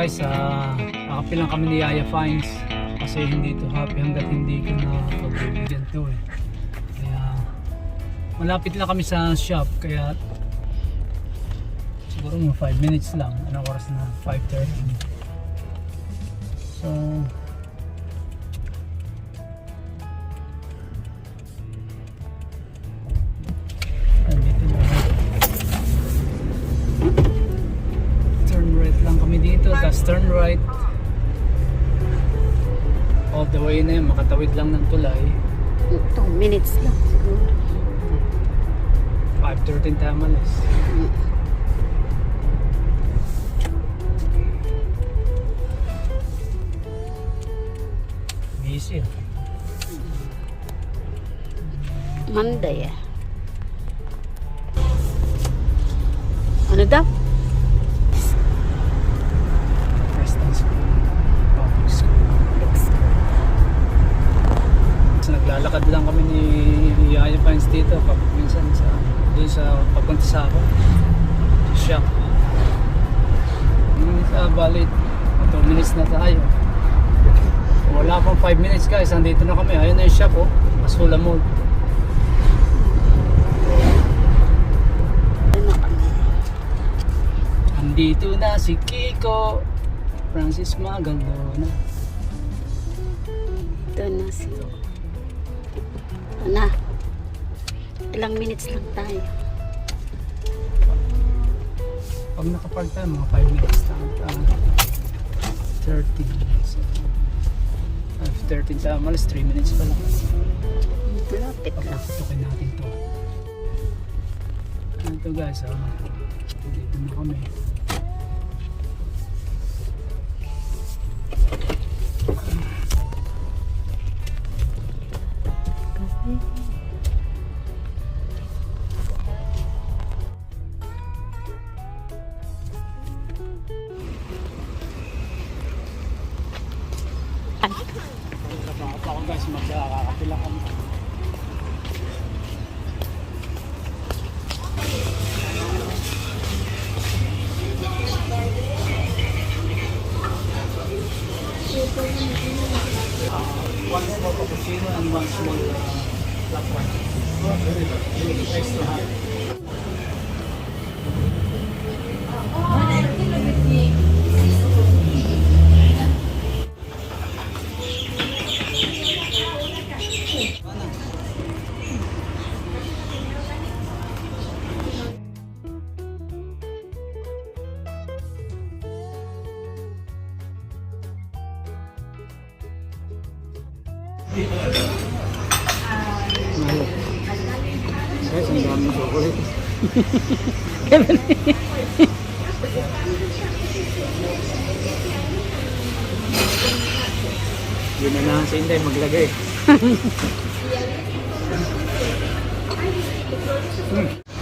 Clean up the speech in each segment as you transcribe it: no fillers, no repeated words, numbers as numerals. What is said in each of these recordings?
guys, kakapi lang kami ni Yaya Fines kasi hindi to happy hanggat hindi ko na pagbibigyan to eh. Kaya malapit lang kami sa shop, kaya siguro mga 5 minutes lang. Anong oras na? 5:30. So andito na. Turn right lang kami dito, tapos turn right all the way na yun, makatawid lang ng tulay. 2 minutes lang siguro. 5:13 tayo malas. Busy ah. Monday ah. Ano daw? Preston School. Public School. So, naglalakad lang kami ni Yaya Pines dito kapag minsan doon sa papunta sa ako shop. Balik 2 minutes na tayo. Wala pang 5 minutes guys, andito na kami. Ayun na yung shop oh, Masula Mall. Andito na si Kiko Francis Magalona. Ito na siguro. Ito na. Ilang minutes lang tayo. Pag nakapark tayo, mga 5 minutes lang. 30 minutes. 5:13 tayo malas, 3 minutes pa lang. Lapit lang. Tutukin natin to. Ito guys, dito na kami. Ako guys, magkakapila kami. One small cappuccino and one small black one. Extra hot. Guys, ang daming chocolate. Yun na lang sa Inday maglagay.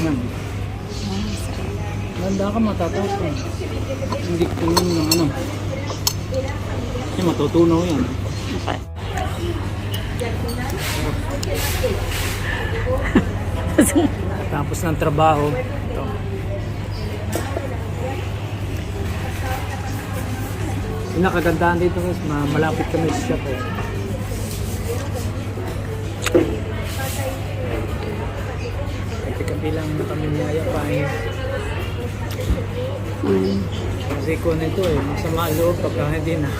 Yan. Ganda ka matataas eh. Hindi ko yun ng ano. Kasi matutunaw yan. Okay. Tapos ng trabaho ito. Yung nakagandahan dito guys, malapit kami sa shop eh. Kapilang na kami ni Yaya Pines. Kasi ko nito eh, masama ang loob pagka hindi na.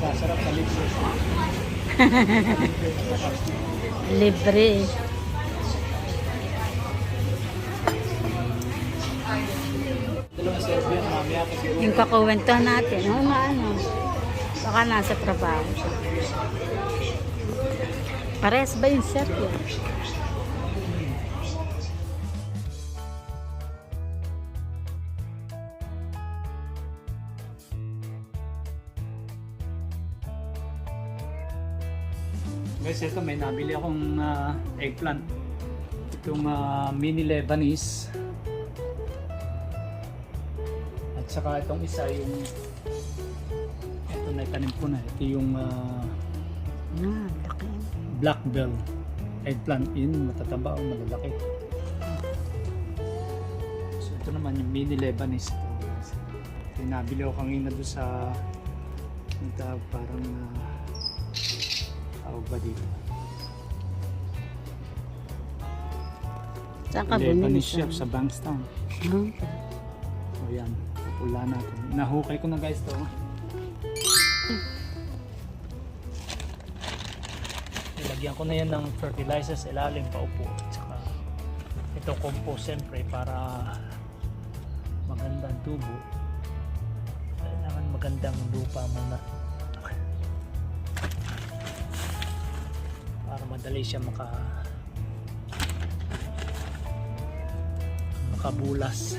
Sasarap sa libre. Libre. Yung kakuwento natin, ano, baka nasa trabaho. Parehas ba yung chef yun? Guys, ito may nabili akong eggplant. Itong mini Lebanese. At saka itong isa yung ito na itanim ko na. Ito yung Laki. black bell eggplant. Yun matataba o malalaki. So ito naman yung mini Lebanese. Ito yung nabili ko kanina doon sa yung tawag parang tawag ba dito? Saan ka bumili? Lebanese shop sa Bankstown. So yan, pupula natin. Nahukay ko na guys to. Ilagyan ko na yan ng fertilizer sa ilalim paupo. Tsaka ito compost siyempre para magandang tubo. Kailangan magandang lupa muna. Para madali siya makabulas.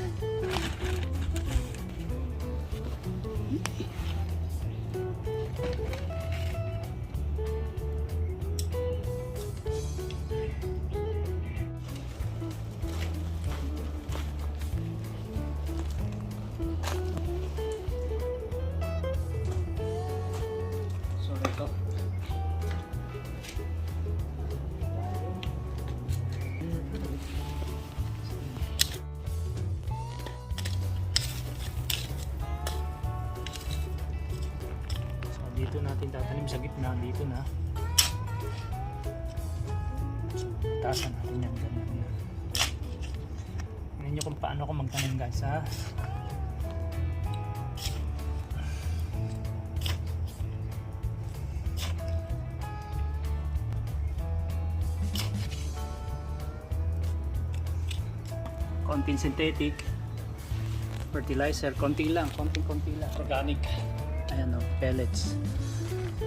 So ito. Dito natin tatanim sa gitna, dito na. So, taasan natin yan, ganyan yan. Tingnan nyo kung paano ko magtanim guys ha. Konting synthetic fertilizer, konti lang. Organic. Ayan o, pellets.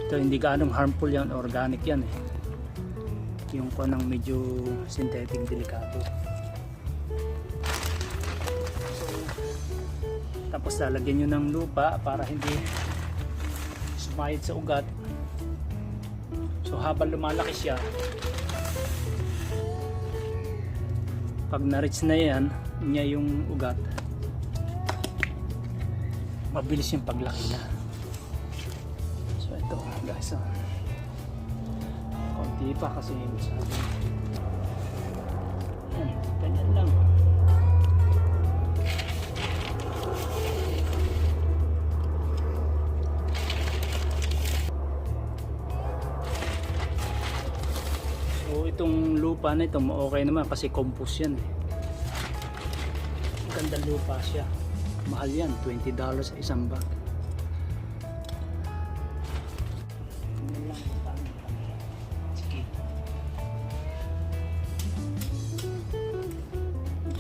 Ito hindi gaanong harmful yan, organic yan eh. Yung ng medyo synthetic, delikado. So, tapos lalagyan nyo ng lupa para hindi sumayad sa ugat. So habang lumalaki siya, pag na-reach na yan, niya yung ugat, mabilis yung paglaki niya. Ito guys, konti pa kasi sabi ganyan lang. So itong lupa na ito okay naman kasi compost yan eh. Ganda lupa siya, mahal yan, $20 sa isang bag.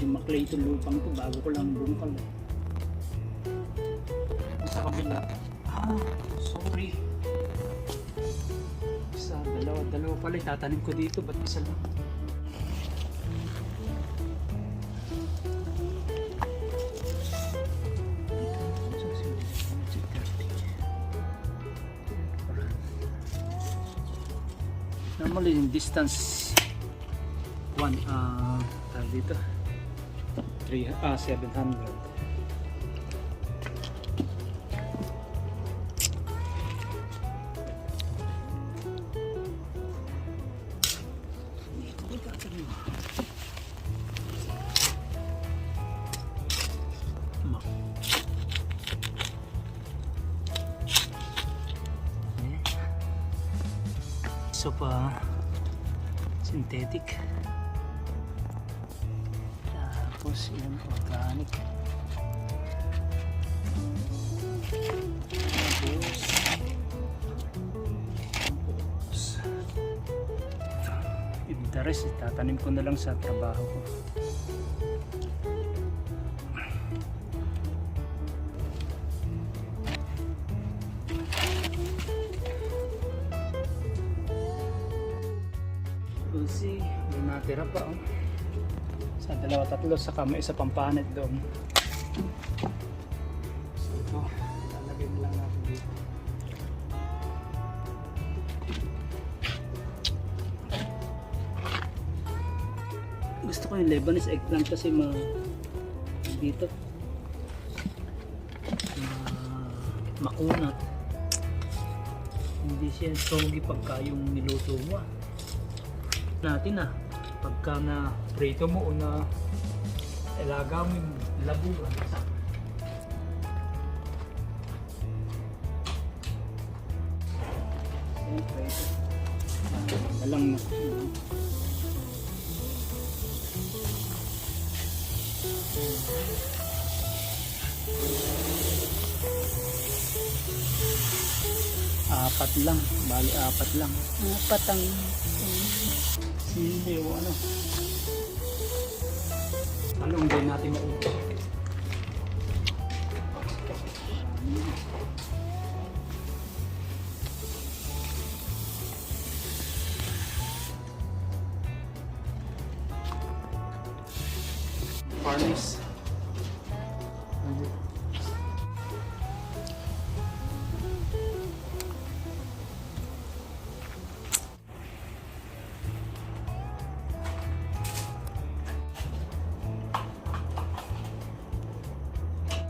Maklay itong lupang to bago ko lang bungkal eh. Sa kabila, sorry, isa, dalawa pala tatanim ko dito, ba't isa lang? Normally yung distance 1 dito 700. So pa synthetic. Tapos yan organic. Tapos interest, tatanim ko na lang sa trabaho ko. We'll see, may natira pa oh. Sa dalawa tatlo, saka may isa pang panet doon. So ito, lalagay na lang natin dito. Gusto ko yung Lebanese eggplant kasi dito makunat. Hindi siya sogi pagka yung niluto mo. Natin pagka na prito mo o na ilaga mo yung labuan. Siyempre, alam na. Apat lang, bali apat lang. Patang. Sili o ano. Anong din natin maupo? Farnies.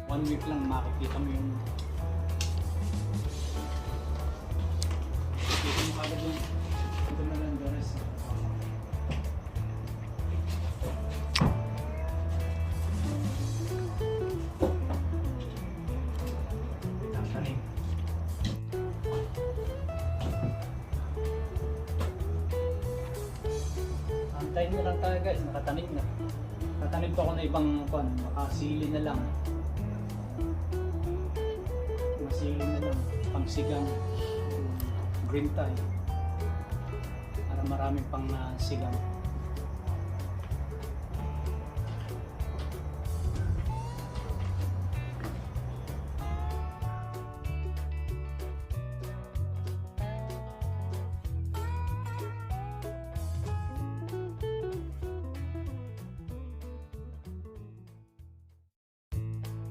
1 week lang makikita mo yung makikita mo agad yung ito na lang the rest. Tatanim. Antayin na lang tayo guys, nakatanim na. Tatanim pa ako na ibang makasili na lang. Masili na lang, pangsigang, green tie para maraming pang sigang.